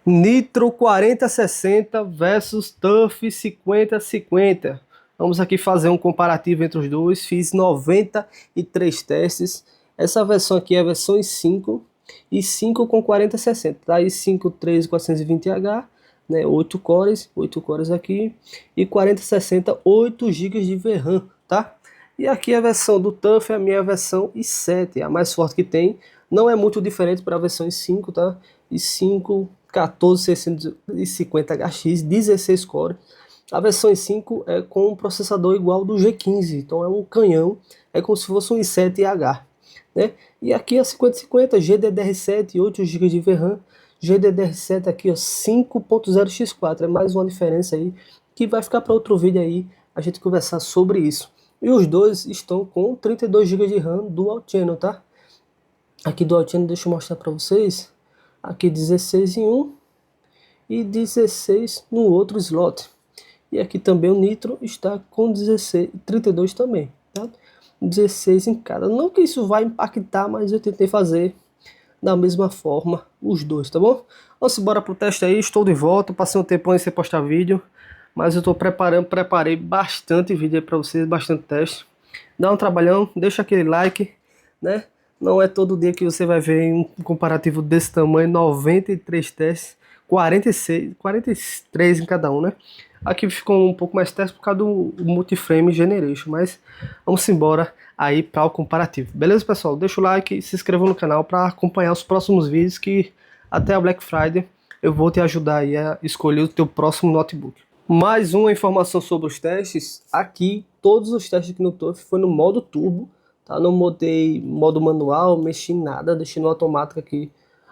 Nitro 4060 versus TUF 5050. Vamos aqui fazer um comparativo entre os dois. Fiz 93 testes. Essa versão aqui é a versão 5 e 5 com 4060. Tá aí 5 3420H, né? 8 cores aqui e 4060 8 GB de VRAM, tá? E aqui a versão do TUF é a minha versão i7, a mais forte que tem. Não é muito diferente para a versão i5, tá? i5 14650HX, 16 cores. A versão i5 é com um processador igual do G15, então é um canhão, é como se fosse um i7H, né? E aqui a 5050 GDDR7, 8 GB de VRAM, GDDR7 aqui ó, 5.0x4, é mais uma diferença aí que vai ficar para outro vídeo aí a gente conversar sobre isso. E os dois estão com 32 GB de RAM Dual Channel, tá? Aqui Dual Channel, deixa eu mostrar para vocês. Aqui 16 em um e 16 no outro slot. E aqui também o Nitro está com 16, 32 também, tá? 16 em cada. Não que isso vai impactar, mas eu tentei fazer da mesma forma os dois, tá bom? Vamos embora pro teste aí, estou de volta, passei um tempão sem postar vídeo, mas eu estou preparei bastante vídeo aí para vocês, bastante teste. Dá um trabalhão, deixa aquele like, né? Não é todo dia que você vai ver um comparativo desse tamanho, 93 testes, 43 em cada um, né? Aqui ficou um pouco mais teste por causa do Multiframe Generation, mas vamos embora aí para o comparativo. Beleza, pessoal? Deixa o like e se inscreva no canal para acompanhar os próximos vídeos, que até a Black Friday eu vou te ajudar aí a escolher o teu próximo notebook. Mais uma informação sobre os testes. Aqui, todos os testes aqui no TUF foi no modo turbo, tá? Não mudei modo manual, mexi em nada, deixei no automático aqui.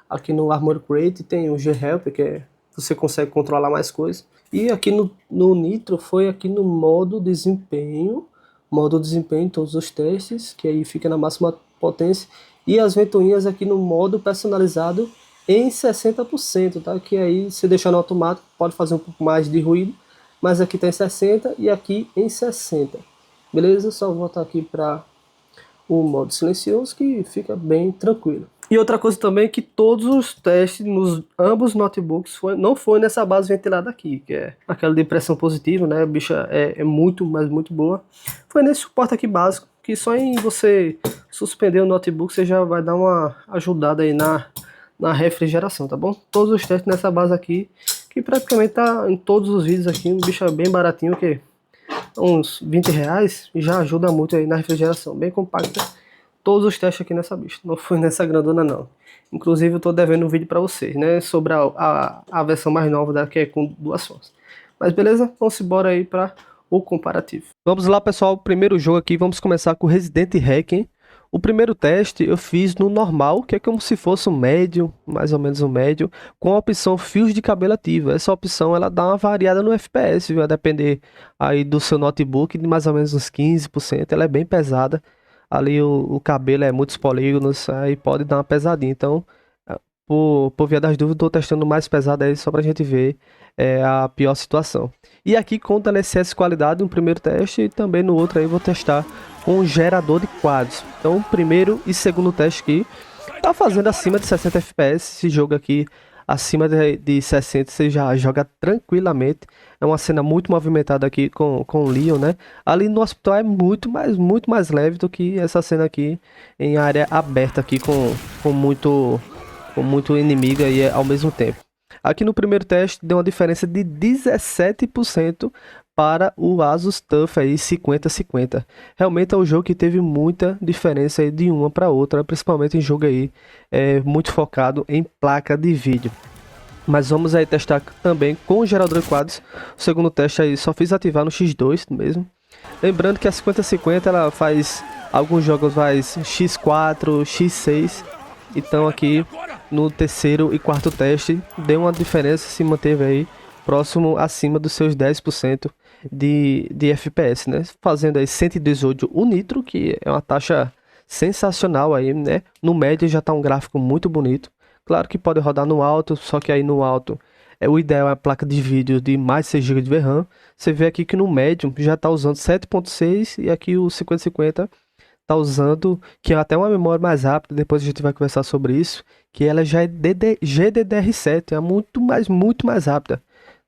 Aqui no Armor Crate tem o G-Help, que é, você consegue controlar mais coisas. E aqui no Nitro foi aqui no modo desempenho em todos os testes, que aí fica na máxima potência. E as ventoinhas aqui no modo personalizado em 60%, tá? Que aí se deixar no automático pode fazer um pouco mais de ruído, mas aqui tá em 60 e aqui em 60. Beleza? Só voltar aqui para o modo silencioso que fica bem tranquilo. E outra coisa também é que todos os testes nos ambos notebooks não foi nessa base ventilada aqui, que é aquela de pressão positiva, né? A bicha é muito, mas muito boa. Foi nesse suporte aqui básico, que só em você suspender o notebook você já vai dar uma ajudada aí na refrigeração, tá bom? Todos os testes nessa base aqui, que praticamente tá em todos os vídeos aqui, um bicho bem baratinho, que uns 20 reais, já ajuda muito aí na refrigeração, bem compacta. Todos os testes aqui nessa bicha, não foi nessa grandona não. Inclusive eu tô devendo um vídeo para vocês, né, sobre a versão mais nova da que é com duas fontes. Mas beleza, vamos embora aí para o comparativo. Vamos lá, pessoal, o primeiro jogo aqui, vamos começar com Resident Hacking. O primeiro teste eu fiz no normal, que é como se fosse um médio, mais ou menos um médio, com a opção fios de cabelo ativo. Essa opção ela dá uma variada no FPS, vai depender aí do seu notebook, de mais ou menos uns 15%, ela é bem pesada. Ali o cabelo é muitos polígonos, aí pode dar uma pesadinha. Então, por via das dúvidas, estou testando mais pesado aí só pra gente ver a pior situação. E aqui com DLSS qualidade no primeiro teste e também no outro aí vou testar com um gerador de quadros. Então, primeiro e segundo teste aqui tá fazendo acima de 60 FPS. Esse jogo aqui acima de 60 você já joga tranquilamente. É uma cena muito movimentada aqui com o Leon, né? Ali no hospital é muito mais leve do que essa cena aqui em área aberta aqui com muito inimigo aí ao mesmo tempo. Aqui no primeiro teste deu uma diferença de 17% para o Asus TUF aí 5050. Realmente é um jogo que teve muita diferença aí de uma para outra, principalmente em jogo aí muito focado em placa de vídeo. Mas vamos aí testar também com o gerador de quadros. O segundo teste aí só fiz ativar no X2 mesmo. Lembrando que a 5050 ela faz alguns jogos faz X4, X6. Então aqui no terceiro e quarto teste deu uma diferença, se manteve aí próximo acima dos seus 10% de FPS, né? Fazendo aí 118 o Nitro, que é uma taxa sensacional aí, né? No médio já tá um gráfico muito bonito. Claro que pode rodar no alto, só que aí no alto o ideal é a placa de vídeo de mais 6 GB de VRAM. Você vê aqui que no médio já está usando 7.6 e aqui o 5050 tá usando, que é até uma memória mais rápida, depois a gente vai conversar sobre isso, que ela já é GDDR7, é muito mais rápida.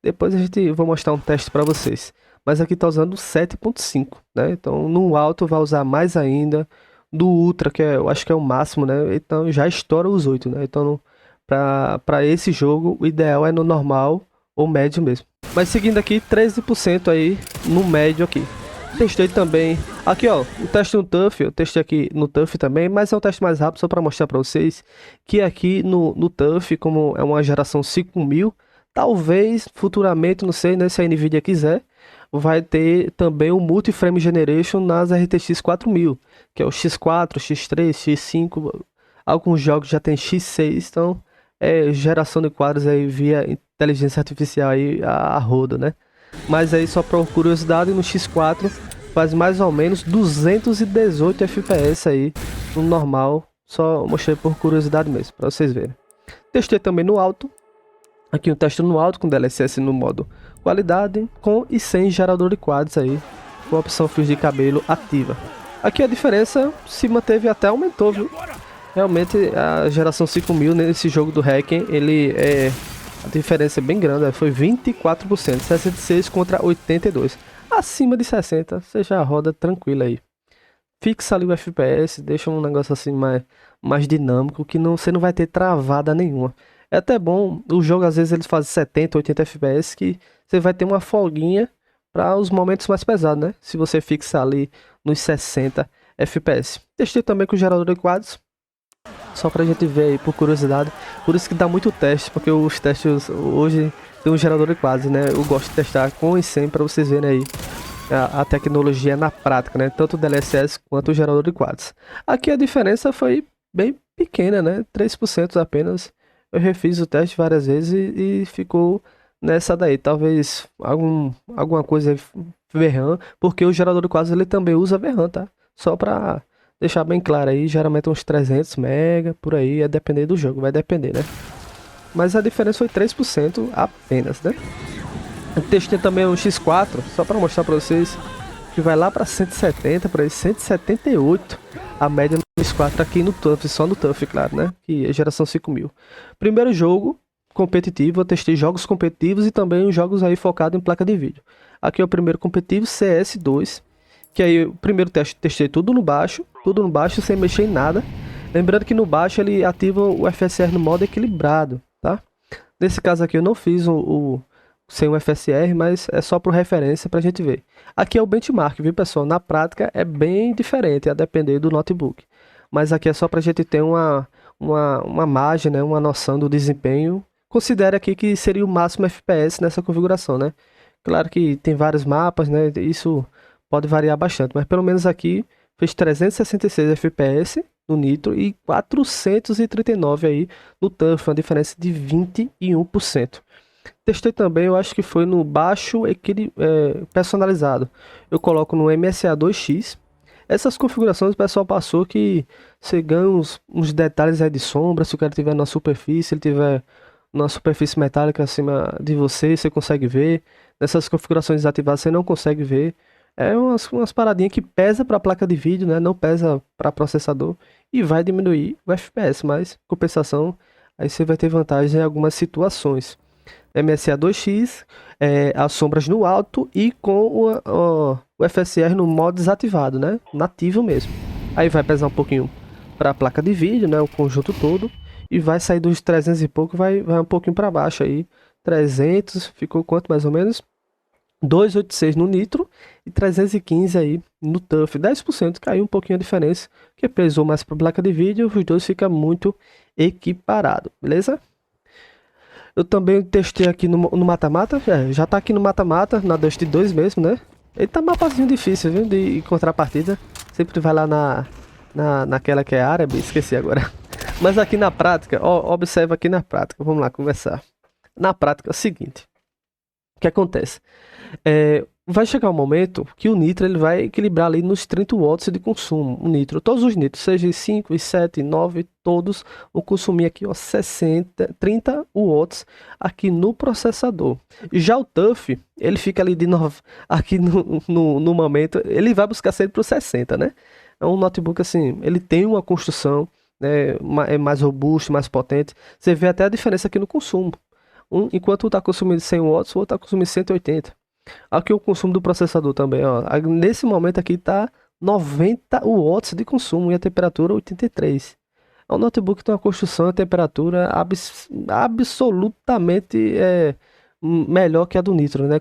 Depois a gente vou mostrar um teste para vocês. Mas aqui tá usando 7.5, né? Então no alto vai usar mais ainda, do Ultra, que eu acho que é o máximo, né? Então já estoura os 8, né? Então para esse jogo o ideal é no normal ou médio mesmo. Mas seguindo aqui, 13% aí no médio aqui. Testei também, aqui ó, o teste no TUF, eu testei aqui no TUF também, mas é um teste mais rápido só para mostrar para vocês que aqui no TUF, como é uma geração 5000, talvez futuramente, não sei, né, se a Nvidia quiser, vai ter também o Multi-Frame Generation nas RTX 4000, que é o X4, X3, X5, alguns jogos já tem X6, então é geração de quadros aí via inteligência artificial aí a roda, né? Mas aí só por curiosidade, no X4 faz mais ou menos 218 FPS aí no normal, só mostrei por curiosidade mesmo, para vocês verem. Testei também no alto, aqui um teste no alto com DLSS no modo qualidade, com e sem gerador de quadros aí, com a opção fios de cabelo ativa. Aqui a diferença se manteve até aumentou, viu? Realmente a geração 5000 nesse jogo do Hacken, ele é... a diferença é bem grande, foi 24%, 66 contra 82. Acima de 60, você já roda tranquilo aí. Fixa ali o FPS, deixa um negócio assim mais dinâmico, que não, você não vai ter travada nenhuma. É até bom, o jogo às vezes eles fazem 70, 80 FPS, que você vai ter uma folguinha para os momentos mais pesados, né? Se você fixar ali nos 60 FPS. Testei também com o gerador de quadros, só pra gente ver aí, por curiosidade. Por isso que dá muito teste, porque os testes hoje tem um gerador de quadros, né? Eu gosto de testar com e sem pra vocês verem aí a tecnologia na prática, né? Tanto o DLSS quanto o gerador de quadros. Aqui a diferença foi bem pequena, né? 3% apenas. Eu refiz o teste várias vezes e ficou nessa daí. Talvez alguma coisa VRAM, porque o gerador de quadros ele também usa VRAM, tá? Só pra deixar bem claro aí, geralmente uns 300 MB, por aí, é depender do jogo, vai depender, né? Mas a diferença foi 3% apenas, né? Eu testei também um X4, só para mostrar para vocês, que vai lá para 170, para 178, a média no X4 aqui no TUF, só no TUF, claro, né? Que é geração 5000. Primeiro jogo competitivo, eu testei jogos competitivos e também os jogos aí focados em placa de vídeo. Aqui é o primeiro competitivo, CS2, que aí o primeiro teste testei tudo no baixo sem mexer em nada. Lembrando que no baixo ele ativa o FSR no modo equilibrado, tá? Nesse caso aqui eu não fiz sem o FSR, mas é só por referência pra gente ver. Aqui é o benchmark, viu pessoal? Na prática é bem diferente, a depender do notebook. Mas aqui é só pra gente ter uma margem, né? Uma noção do desempenho. Considere aqui que seria o máximo FPS nessa configuração, né? Claro que tem vários mapas, né? Isso pode variar bastante, mas pelo menos aqui fez 366 FPS no Nitro e 439 aí no TUF, uma diferença de 21%. Testei também, eu acho que foi no baixo personalizado. Eu coloco no MSA2X. Essas configurações o pessoal passou que você ganha uns detalhes aí de sombra. Se o cara tiver na superfície, ele tiver na superfície metálica acima de você, você consegue ver. Nessas configurações desativadas você não consegue ver. É umas paradinhas que pesa para a placa de vídeo, né? Não pesa para processador e vai diminuir o FPS, mas compensação, aí você vai ter vantagem em algumas situações. MSA2X, as sombras no alto e com o FSR no modo desativado, né? Nativo mesmo. Aí vai pesar um pouquinho para a placa de vídeo, né? O conjunto todo e vai sair dos 300 e pouco, vai um pouquinho para baixo aí. 300, ficou quanto mais ou menos? 286 no Nitro e 315 aí no TUF. 10% caiu um pouquinho a diferença, que pesou mais para a placa de vídeo, os dois ficam muito equiparado, beleza? Eu também testei aqui no mata-mata, já tá aqui no mata-mata, na Dust 2 mesmo, né? Ele tá mapazinho difícil, viu, de encontrar partida. Sempre vai lá naquela que é árabe, esqueci agora. Mas aqui na prática, ó, observa aqui na prática, vamos lá conversar. Na prática é o seguinte, o que acontece? Vai chegar um momento que o Nitro ele vai equilibrar ali nos 30 watts de consumo. O Nitro, todos os Nitros, seja 5, 7, 9, todos vão consumir aqui ó, 30 watts aqui no processador. Já o TUF, ele fica ali de novo, aqui no momento, ele vai buscar sempre para os 60, né? É um notebook assim, ele tem uma construção, né, é mais robusto, mais potente. Você vê até a diferença aqui no consumo. Enquanto um está consumindo 100 watts, o outro está consumindo 180. Aqui o consumo do processador também, ó. Nesse momento aqui tá 90 watts de consumo e a temperatura 83. É um notebook que tem uma construção e temperatura absolutamente melhor que a do Nitro, né?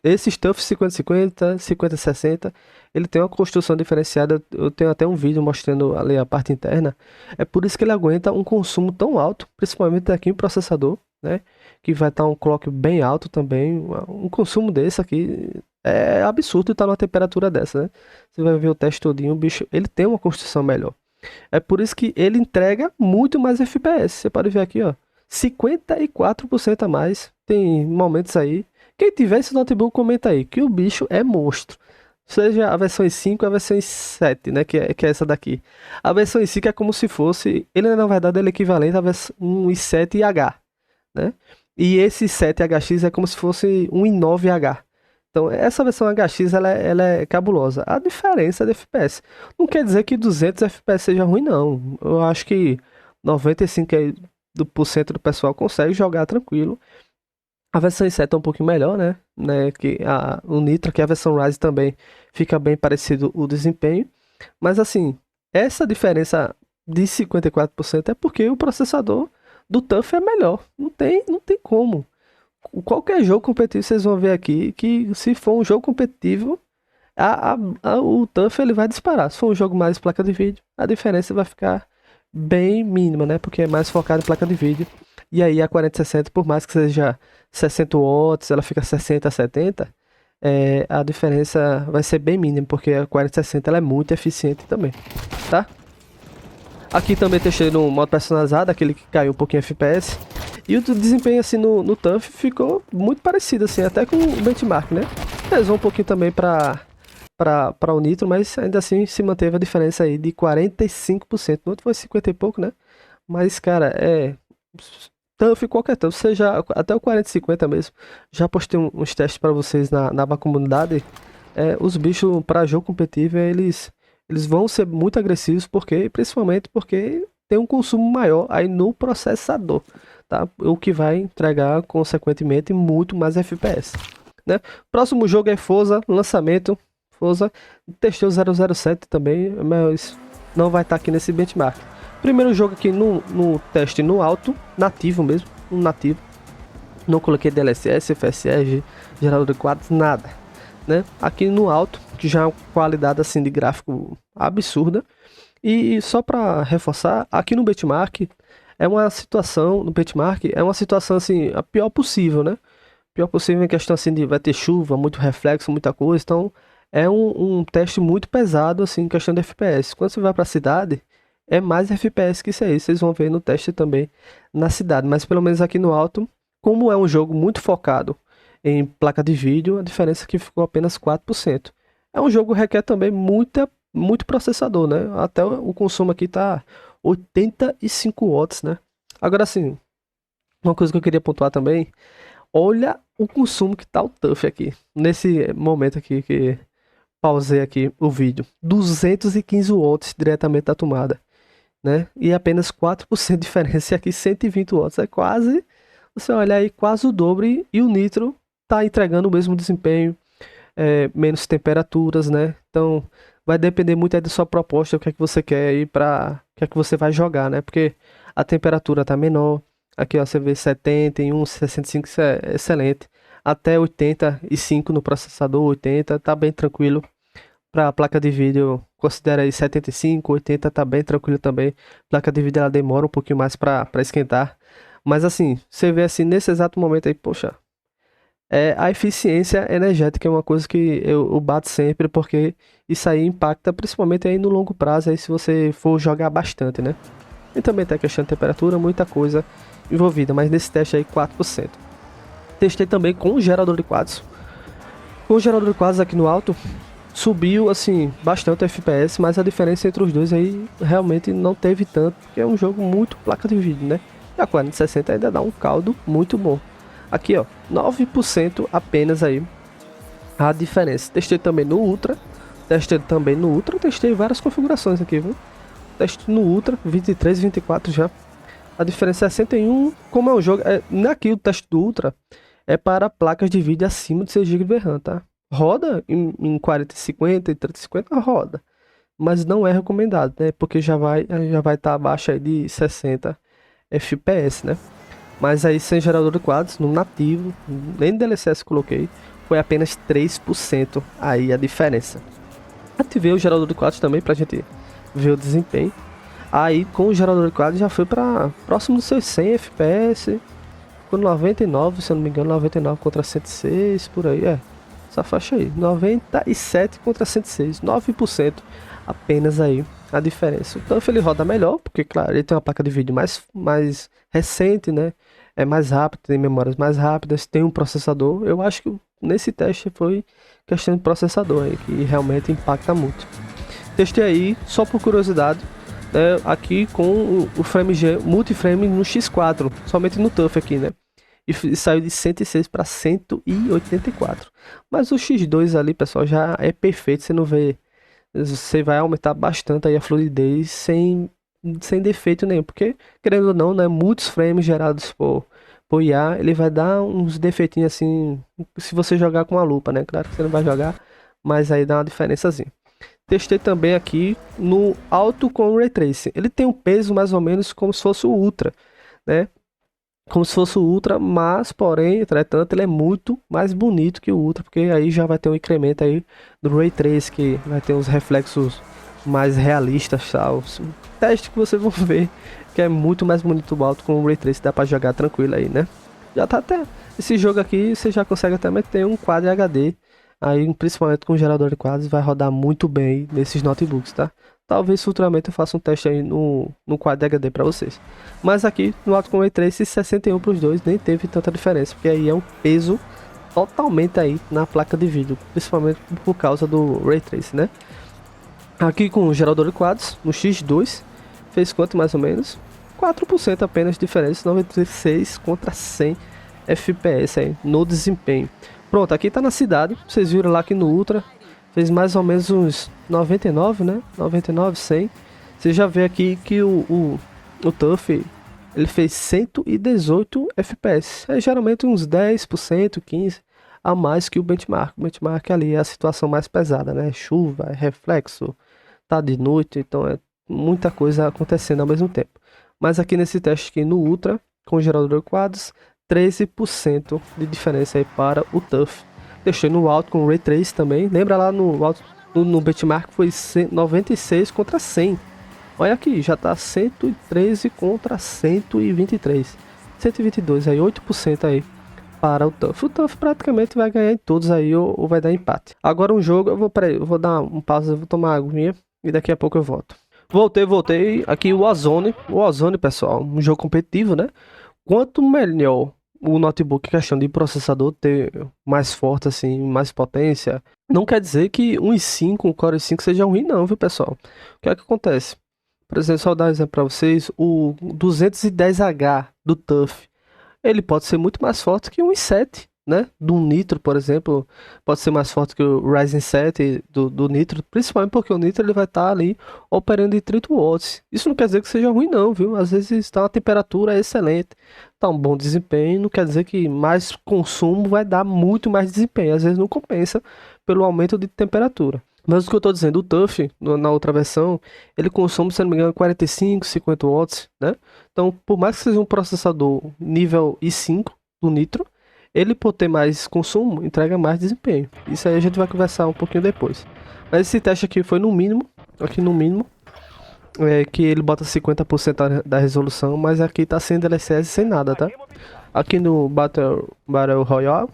Esse Stuff 5050, 5060, ele tem uma construção diferenciada. Eu tenho até um vídeo mostrando ali a parte interna. É por isso que ele aguenta um consumo tão alto, principalmente aqui em processador, né? Que vai estar um clock bem alto também. Um consumo desse aqui é absurdo estar numa temperatura dessa, né? Você vai ver o teste todinho, o bicho, ele tem uma construção melhor. É por isso que ele entrega muito mais FPS. Você pode ver aqui, ó, 54% a mais. Tem momentos aí. Quem tiver esse notebook, comenta aí que o bicho é monstro. Seja a versão i5 ou a versão i7, né? Que é essa daqui. A versão i5 é como se fosse. Ele, na verdade, ele é equivalente a um i7H, né? E esse 7HX é como se fosse um i9H. Então, essa versão HX ela é cabulosa. A diferença de FPS. Não quer dizer que 200 FPS seja ruim, não. Eu acho que 95% do pessoal consegue jogar tranquilo. A versão i7 é um pouquinho melhor, né? Que o Nitro, que a versão Ryzen também fica bem parecido o desempenho. Mas assim, essa diferença de 54% é porque o processador do TUF é melhor. Não tem como. Qualquer jogo competitivo vocês vão ver aqui que se for um jogo competitivo, o TUF ele vai disparar. Se for um jogo mais placa de vídeo, a diferença vai ficar bem mínima, né? Porque é mais focado em placa de vídeo. E aí a 4060, por mais que seja 60 watts, ela fica 60 a 70, a diferença vai ser bem mínima, porque a 4060 ela é muito eficiente também, tá? Aqui também testei no modo personalizado, aquele que caiu um pouquinho FPS. E o desempenho assim no TUF ficou muito parecido, assim, até com o benchmark, né? Pesou um pouquinho também para o Nitro, mas ainda assim se manteve a diferença aí de 45%. No outro foi 50 e pouco, né? Mas, cara, TUF, qualquer TUF, seja até o 4050 mesmo. Já postei uns testes para vocês na comunidade. Os bichos para jogo competitivo, eles vão ser muito agressivos, principalmente porque tem um consumo maior aí no processador, tá? O que vai entregar, consequentemente, muito mais FPS, né? Próximo jogo é Forza, lançamento. Forza, testei o 007 também, mas não vai estar aqui nesse benchmark. Primeiro jogo aqui no teste no alto, nativo mesmo, um nativo. Não coloquei DLSS, FSR, gerador de quadros, nada, né? Aqui no alto, que já é uma qualidade assim de gráfico absurda. E só para reforçar, aqui no benchmark no benchmark é uma situação assim, a pior possível, né? Pior possível em questão assim de vai ter chuva, muito reflexo, muita coisa, então é um teste muito pesado assim em questão de FPS. Quando você vai para a cidade, é mais FPS que isso aí, vocês vão ver no teste também na cidade, mas pelo menos aqui no alto, como é um jogo muito focado em placa de vídeo, a diferença é que ficou apenas 4%. É um jogo que requer também muito processador, né? Até o consumo aqui tá 85 watts, né? Agora sim, uma coisa que eu queria pontuar também, olha o consumo que tá o TUF aqui, nesse momento aqui que pausei aqui o vídeo, 215 watts diretamente da tomada, né? E apenas 4% de diferença, e aqui 120 watts, é quase, você olha aí, quase o dobro, e o Nitro tá entregando o mesmo desempenho, menos temperaturas, né? Então vai depender muito aí da sua proposta, o que é que você quer aí o que é que você vai jogar, né? Porque a temperatura tá menor. Aqui ó, você vê 71, 65, isso é excelente. Até 85 no processador, 80, tá bem tranquilo. Para placa de vídeo, considera aí 75, 80, tá bem tranquilo também. Placa de vídeo ela demora um pouquinho mais para esquentar. Mas assim, você vê assim nesse exato momento aí, poxa, a eficiência energética é uma coisa que eu bato sempre, porque isso aí impacta principalmente aí no longo prazo, aí se você for jogar bastante, né? E também tem a questão de temperatura, muita coisa envolvida, mas nesse teste aí 4%. Testei também com o gerador de quadros. Com o gerador de quadros aqui no alto, subiu assim bastante o FPS, mas a diferença entre os dois aí realmente não teve tanto, porque é um jogo muito placa de vídeo, né? E a 4060 ainda dá um caldo muito bom. Aqui ó, 9% apenas aí a diferença. Testei também no Ultra. Testei também no Ultra, testei várias configurações aqui, viu? Teste no Ultra, 23 e 24 já. A diferença é 61, como é um jogo... Aqui o teste do Ultra é para placas de vídeo acima de 6 GB de RAM, tá? Roda em 4050 e 3050, roda. Mas não é recomendado, né? Porque já vai estar abaixo aí de 60 FPS, né? Mas aí sem gerador de quadros, no nativo, nem DLSS coloquei, foi apenas 3% aí a diferença. Ativei o gerador de quadros também pra gente ver o desempenho. Aí com o gerador de quadros já foi para próximo dos seus 100 FPS, ficou 99, se eu não me engano, 99 contra 106, por aí, essa faixa aí, 97 contra 106, 9% apenas aí a diferença. Então ele roda melhor, porque claro, ele tem uma placa de vídeo mais recente, né? É mais rápido, tem memórias mais rápidas, tem um processador. Eu acho que nesse teste foi questão de processador aí, que realmente impacta muito. Testei aí, só por curiosidade, aqui com o frame G, multiframe no X4, somente no TUF aqui, né? E saiu de 106 para 184. Mas o X2 ali, pessoal, já é perfeito, você não vê, você vai aumentar bastante aí a fluidez sem defeito nenhum, porque querendo ou não, né, muitos frames gerados por IA, ele vai dar uns defeitinhos assim, se você jogar com a lupa, né? Claro que você não vai jogar, mas aí dá uma diferençazinha. Testei também aqui no Alto com Ray Tracing. Ele tem um peso mais ou menos como se fosse o Ultra, né? Como se fosse o Ultra, mas porém, entretanto, ele é muito mais bonito que o Ultra, porque aí já vai ter um incremento aí do Ray Tracing, que vai ter uns reflexos mais realistas, tal. Teste que vocês vão ver, que é muito mais bonito o Alto com o Ray Tracing, dá pra jogar tranquilo aí, né? Já tá até... Esse jogo aqui, você já consegue até meter um quadro HD. Aí, principalmente com gerador de quadros, vai rodar muito bem nesses notebooks, tá? Talvez futuramente eu faça um teste aí no quadro HD para vocês. Mas aqui no Alto Ray Tracing 61 para os dois nem teve tanta diferença, porque aí é um peso totalmente aí na placa de vídeo, principalmente por causa do Ray Tracing, né? Aqui com o gerador de quadros no X2 fez quanto mais ou menos? 4% apenas de diferença, 96 contra 100 FPS aí no desempenho. Pronto, aqui tá na cidade, vocês viram lá que no Ultra fez mais ou menos uns 99, né? 99, 100. Você já vê aqui que o TUF, ele fez 118 FPS. É geralmente uns 10%, 15% a mais que o benchmark. O benchmark ali é a situação mais pesada, né? Chuva, é reflexo, tá de noite, então é muita coisa acontecendo ao mesmo tempo. Mas aqui nesse teste aqui no Ultra, com gerador de quadros, 13% de diferença aí para o TUF. Deixei no alto com o Ray Trace também. Lembra lá no alto no benchmark foi 96 contra 100. Olha aqui, já tá 113 contra 123. 122 aí, 8% aí para o TUF. O TUF praticamente vai ganhar em todos aí ou vai dar empate. Agora um jogo, eu vou dar um pausa, eu vou tomar água minha e daqui a pouco eu volto. Voltei. Aqui o Warzone. O Warzone, pessoal, um jogo competitivo, né? Quanto melhor o notebook, questão de processador ter mais forte, assim, mais potência, não quer dizer que um i5, um Core i5 seja ruim não, viu, pessoal? O que é que acontece? Por exemplo, só dar um exemplo para vocês, o 210H do TUF, ele pode ser muito mais forte que um i7, né? Do Nitro, por exemplo, pode ser mais forte que o Ryzen 7 do Nitro, principalmente porque o Nitro ele vai estar ali operando em 30 watts. Isso não quer dizer que seja ruim não, viu? Às vezes está uma temperatura excelente, tá um bom desempenho, não quer dizer que mais consumo vai dar muito mais desempenho. Às vezes não compensa pelo aumento de temperatura. Mas o que eu estou dizendo, o TUF, na outra versão, ele consome, se não me engano, 45, 50 watts, né? Então, por mais que seja um processador nível i5 do Nitro, ele por ter mais consumo, entrega mais desempenho. Isso aí a gente vai conversar um pouquinho depois. Mas esse teste aqui foi no mínimo, que ele bota 50% da resolução, mas aqui tá sem DLSS, sem nada, tá? Aqui no Battle Royale,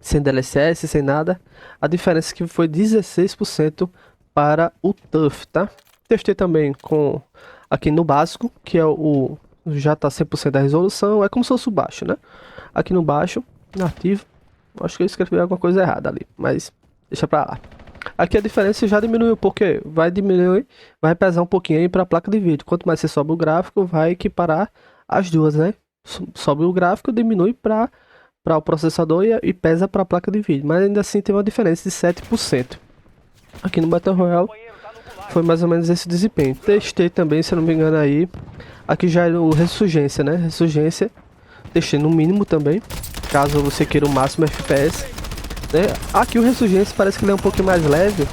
sem DLSS, sem nada, a diferença é que foi 16% para o TUF, tá? Testei também com aqui no básico, que é já tá 100% da resolução, é como se fosse o baixo, né? Aqui no baixo, nativo, acho que eu escrevi alguma coisa errada ali, mas deixa pra lá. Aqui a diferença já diminuiu, porque vai diminuir, vai pesar um pouquinho aí para a placa de vídeo. Quanto mais você sobe o gráfico, vai equiparar as duas, né? Sobe o gráfico, diminui para o processador e pesa para a placa de vídeo, mas ainda assim tem uma diferença de 7%. Aqui no Battle Royale foi mais ou menos esse desempenho. Testei também, se eu não me engano aí. Aqui já é o Ressurgência, né? Ressurgência. Testei no mínimo também, caso você queira o máximo FPS, né? Aqui o Ressurgência parece que ele é um pouquinho mais leve.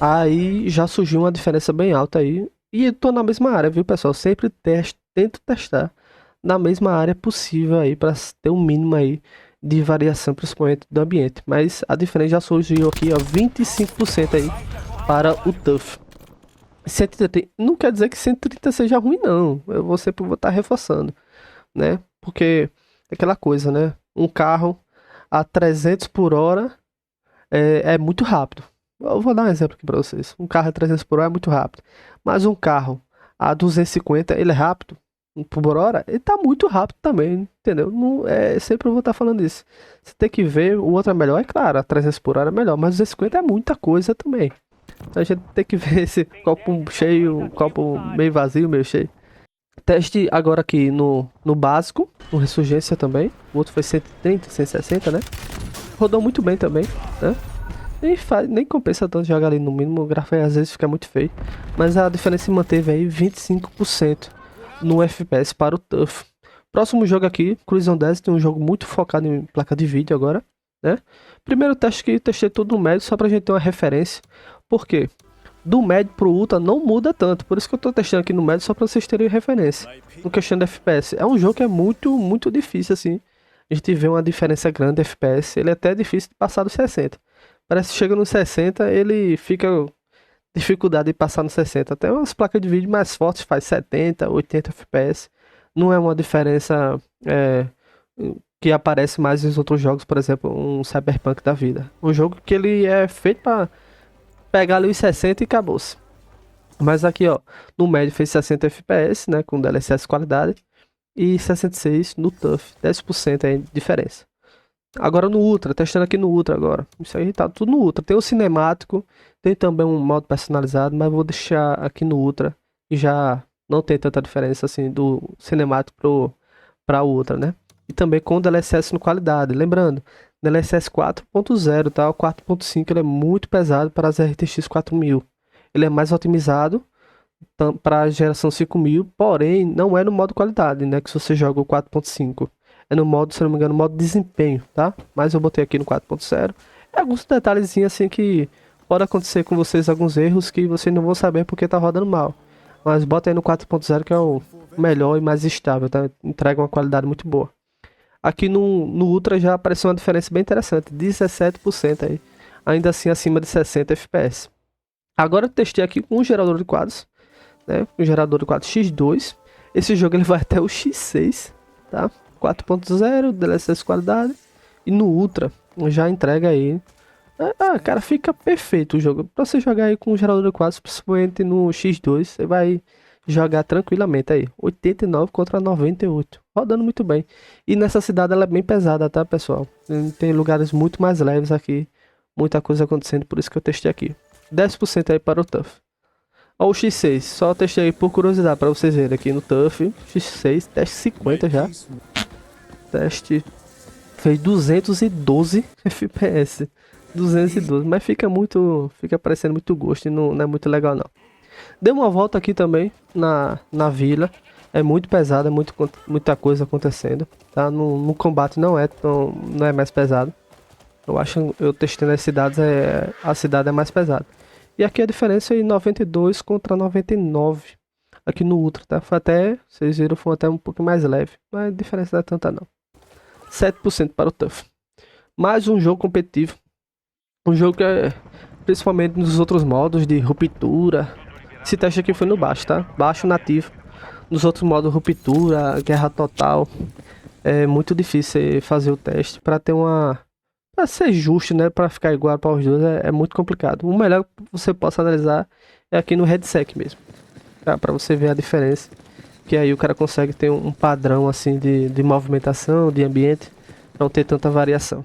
Aí já surgiu uma diferença bem alta aí. E eu tô na mesma área, viu, pessoal? Sempre tento testar na mesma área possível aí, para ter um mínimo aí de variação, principalmente do ambiente. Mas a diferença já surgiu aqui, ó, 25% aí para o Tough. 130, não quer dizer que 130 seja ruim, não. Eu sempre vou estar reforçando, né? Porque é aquela coisa, né? Um carro a 300 por hora é muito rápido. Eu vou dar um exemplo aqui para vocês. Um carro a 300 por hora é muito rápido. Mas um carro a 250, ele é rápido por hora? Ele tá muito rápido também, entendeu? Não, sempre eu vou estar falando isso. Você tem que ver, o outro é melhor, é claro, a 300 por hora é melhor, mas 250 é muita coisa também. Então a gente tem que ver esse copo cheio, copo meio vazio, meio cheio. Teste agora aqui no básico, no Ressurgência também. O outro foi 130, 160, né? Rodou muito bem também, né? Nem compensa tanto jogar ali no mínimo, o gráfico às vezes fica muito feio. Mas a diferença se manteve aí 25% no FPS para o Tough. Próximo jogo aqui, Cruise on Desert, um jogo muito focado em placa de vídeo agora, né? Primeiro teste que testei tudo no médio, só pra gente ter uma referência. Por quê? Do médio pro ultra não muda tanto, por isso que eu tô testando aqui no médio, só pra vocês terem referência. No questão de FPS, é um jogo que é muito difícil, assim. A gente vê uma diferença grande de FPS, ele é até difícil de passar dos 60. Parece que chega no 60, ele fica dificuldade de passar no 60. Até umas placas de vídeo mais fortes faz 70, 80 FPS. Não é uma diferença que aparece mais nos outros jogos, por exemplo, um Cyberpunk da vida. Um jogo que ele é feito para pegar ali os 60 e acabou-se. Mas aqui, ó, no médio fez 60 FPS, né, com DLSS qualidade, e 66 no Tough, 10% aí de diferença. Agora no Ultra, testando aqui no Ultra agora. Isso aí tá tudo no Ultra. Tem o cinemático, tem também um modo personalizado, mas vou deixar aqui no Ultra e já não tem tanta diferença assim do cinemático para o Ultra, né? E também com DLSS no qualidade. Lembrando, DLSS 4.0, tá? O 4.5 ele é muito pesado para as RTX 4000. Ele é mais otimizado para a geração 5000, porém não é no modo qualidade, né? Que se você joga o 4.5 é no modo, se não me engano, modo desempenho, tá? Mas eu botei aqui no 4.0. É alguns detalhezinhos assim que pode acontecer com vocês, alguns erros que vocês não vão saber porque tá rodando mal. Mas bota aí no 4.0 que é o melhor e mais estável, tá? Entrega uma qualidade muito boa. Aqui no Ultra já apareceu uma diferença bem interessante, 17% aí. Ainda assim acima de 60 FPS. Agora eu testei aqui com um gerador de quadros, né? Um gerador de quadros X2. Esse jogo ele vai até o X6, tá? 4.0, DLSS qualidade. E no Ultra já entrega aí. Cara, fica perfeito o jogo. Pra você jogar aí com um gerador de quadros, principalmente no X2, você vai jogar tranquilamente aí. 89 contra 98. Rodando muito bem. E nessa cidade ela é bem pesada, tá, pessoal? Tem lugares muito mais leves aqui. Muita coisa acontecendo, por isso que eu testei aqui. 10% aí para o Tough. Ó, o X6, só testei aí por curiosidade para vocês verem aqui no Tough. X6, teste 50 já. Teste fez 212 FPS. 212, mas fica parecendo muito gosto e não é muito legal não. Dei uma volta aqui também na vila. É muito pesado, muita coisa acontecendo, tá? No combate não é mais pesado. Eu testei nas cidades, a cidade é mais pesada. E aqui a diferença é 92 contra 99. Aqui no Ultra, tá? Vocês viram, foi até um pouco mais leve. Mas a diferença não é tanta não. 7% para o Tough. Mais um jogo competitivo. Um jogo que é, principalmente nos outros modos de ruptura. Esse teste aqui foi no baixo, tá? Baixo nativo. Nos outros modos, ruptura, guerra total. É muito difícil fazer o teste para ter uma... Pra ser justo, né? Pra ficar igual para os dois é muito complicado. O melhor que você possa analisar é aqui no headset mesmo. Tá? Pra você ver a diferença. Que aí o cara consegue ter um padrão assim de movimentação, de ambiente. Não ter tanta variação.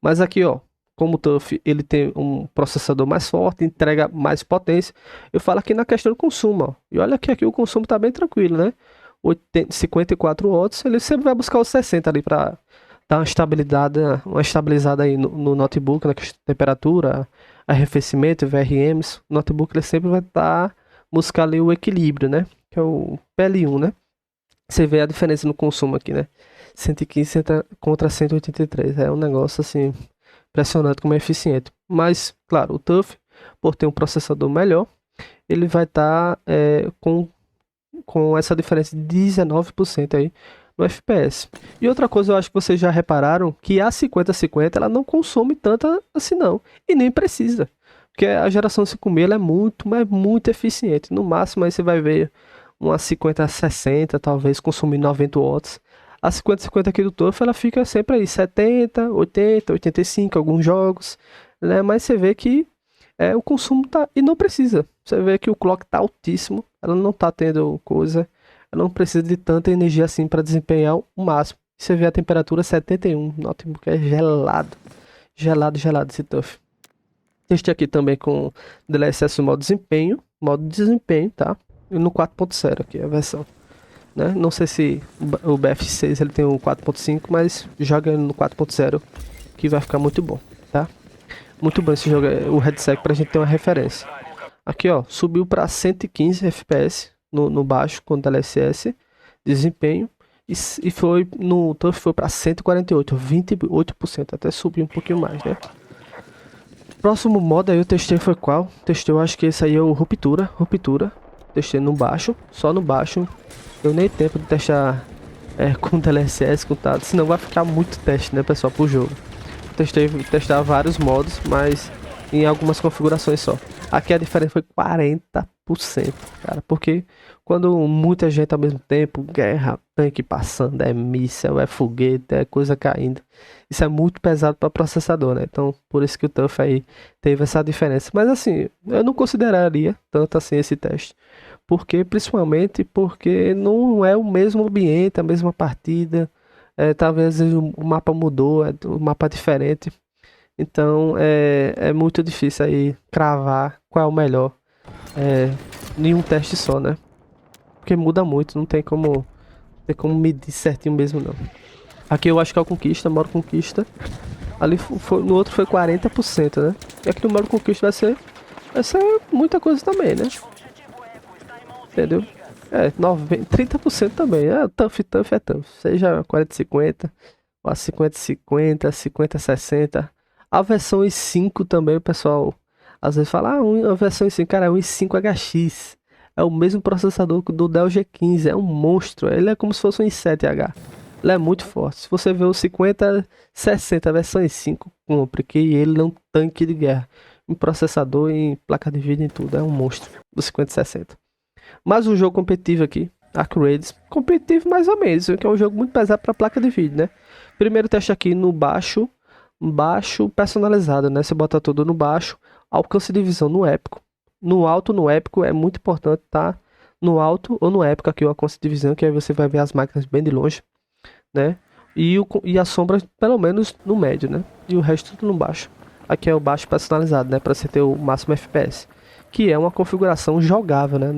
Mas aqui, ó. Como o Tough, ele tem um processador mais forte, entrega mais potência. Eu falo aqui na questão do consumo, ó. E olha que aqui o consumo tá bem tranquilo, né? 54 watts, ele sempre vai buscar os 60 ali pra dar uma estabilizada aí no notebook, na questão de temperatura, arrefecimento, VRMs. O notebook ele sempre vai estar buscando ali o equilíbrio, né? Que é o PL1, né? Você vê a diferença no consumo aqui, né? 115 contra 183. É um negócio assim impressionante como é eficiente. Mas, claro, o TUF, por ter um processador melhor, ele vai estar com essa diferença de 19% aí no FPS. E outra coisa, eu acho que vocês já repararam que a 5050 ela não consome tanto assim não. E nem precisa. Porque a geração 5000 ela é muito, mas muito eficiente. No máximo aí você vai ver uma 5060 talvez consumir 90 watts. A 5050 aqui do TUF ela fica sempre aí 70, 80, 85 alguns jogos, né? Mas você vê que o consumo tá e não precisa. Você vê que o clock tá altíssimo, ela não tá tendo coisa, ela não precisa de tanta energia assim para desempenhar o máximo. Você vê a temperatura 71, o notebook é gelado, gelado esse TUF. Testei aqui também com DLSS modo desempenho, tá? E no 4.0 aqui a versão, né? Não sei se o BF6 ele tem o 4.5, mas joga ele no 4.0 que vai ficar muito bom, tá? Muito bom esse jogo, o headset pra gente ter uma referência. Aqui ó, subiu para 115 FPS no baixo com DLSS, desempenho. E foi no TUF foi para 148, 28%, até subiu um pouquinho mais, né? Próximo modo aí eu testei foi qual? Testei, eu acho que esse aí é o Ruptura. Testei no baixo, só no baixo. Deu nem tempo de testar com DLSS, com tal, senão vai ficar muito teste, né, pessoal, pro jogo. Testar vários modos, mas em algumas configurações só. Aqui a diferença foi 40%, cara, porque quando muita gente ao mesmo tempo, guerra, tanque passando, é míssel, é foguete, é coisa caindo, isso é muito pesado para processador, né? Então, por isso que o TUF aí teve essa diferença. Mas assim, eu não consideraria tanto assim esse teste, principalmente porque não é o mesmo ambiente, a mesma partida. Talvez o mapa mudou, o mapa é diferente. Então é muito difícil aí cravar qual é o melhor em um teste só, né? Porque muda muito, não tem como medir certinho mesmo não. Aqui eu acho que é o Conquista, Moro Conquista. Ali no outro foi 40%, né? E aqui no Moro Conquista vai ser muita coisa também, né? Entendeu? 30% também. Tough é tough. Seja 4050, ou a 5050, 5060. A versão i5 também, o pessoal às vezes fala, a versão i5, cara, é um i5HX. É o mesmo processador do Dell G15, é um monstro. Ele é como se fosse um i7H. Ele é muito forte. Se você ver o 5060 versão i5, compre, que ele é um tanque de guerra. Em processador, em placa de vídeo, em tudo. É um monstro do 5060. Mas o jogo competitivo aqui, Arc Raiders, competitivo mais ou menos, que é um jogo muito pesado para placa de vídeo, né? Primeiro teste aqui no baixo personalizado, né? Você bota tudo no baixo, alcance de visão no épico. No alto, no épico, é muito importante tá no alto ou no épico aqui o alcance de visão, que aí você vai ver as máquinas bem de longe, né? E a sombra pelo menos no médio, né? E o resto tudo no baixo. Aqui é o baixo personalizado, né? Para você ter o máximo FPS, que é uma configuração jogável, né?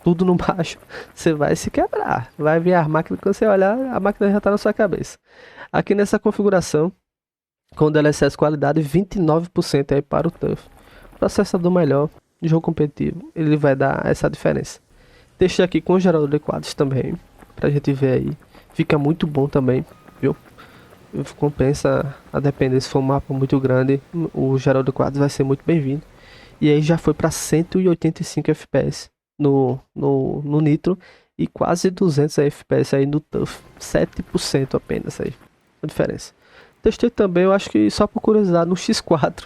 Tudo no baixo, você vai se quebrar. Vai ver a máquina, quando você olhar, a máquina já está na sua cabeça. Aqui nessa configuração, com DLSS qualidade, 29% aí para o TUF. Processador melhor, jogo competitivo, ele vai dar essa diferença. Deixei aqui com o gerador de quadros também, pra gente ver aí. Fica muito bom também, viu? Compensa a depender, se for um mapa muito grande, o gerador de quadros vai ser muito bem-vindo. E aí já foi para 185 FPS no Nitro e quase 200 FPS aí no TUF. 7% apenas aí, a diferença. Testei também, eu acho que só por curiosidade, no X4.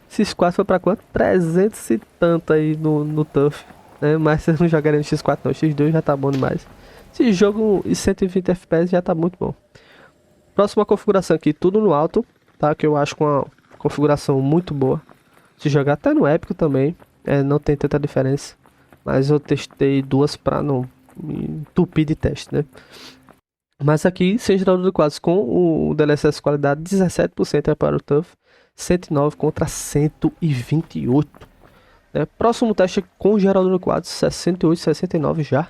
X4 foi para quanto? 300 e tanto aí no TUF, né? Mas você não jogaria no X4 não, X2 já tá bom demais. Esse jogo em 120 FPS já tá muito bom. Próxima configuração aqui, tudo no alto, tá? Que eu acho com uma configuração muito boa. Se jogar até no épico também, não tem tanta diferença. Mas eu testei duas pra não me entupir de teste, né? Mas aqui, sem gerador de quadros com o DLSS qualidade, 17% é para o TUF, 109 contra 128. Né? Próximo teste com gerador de quadros, 68, 69 já.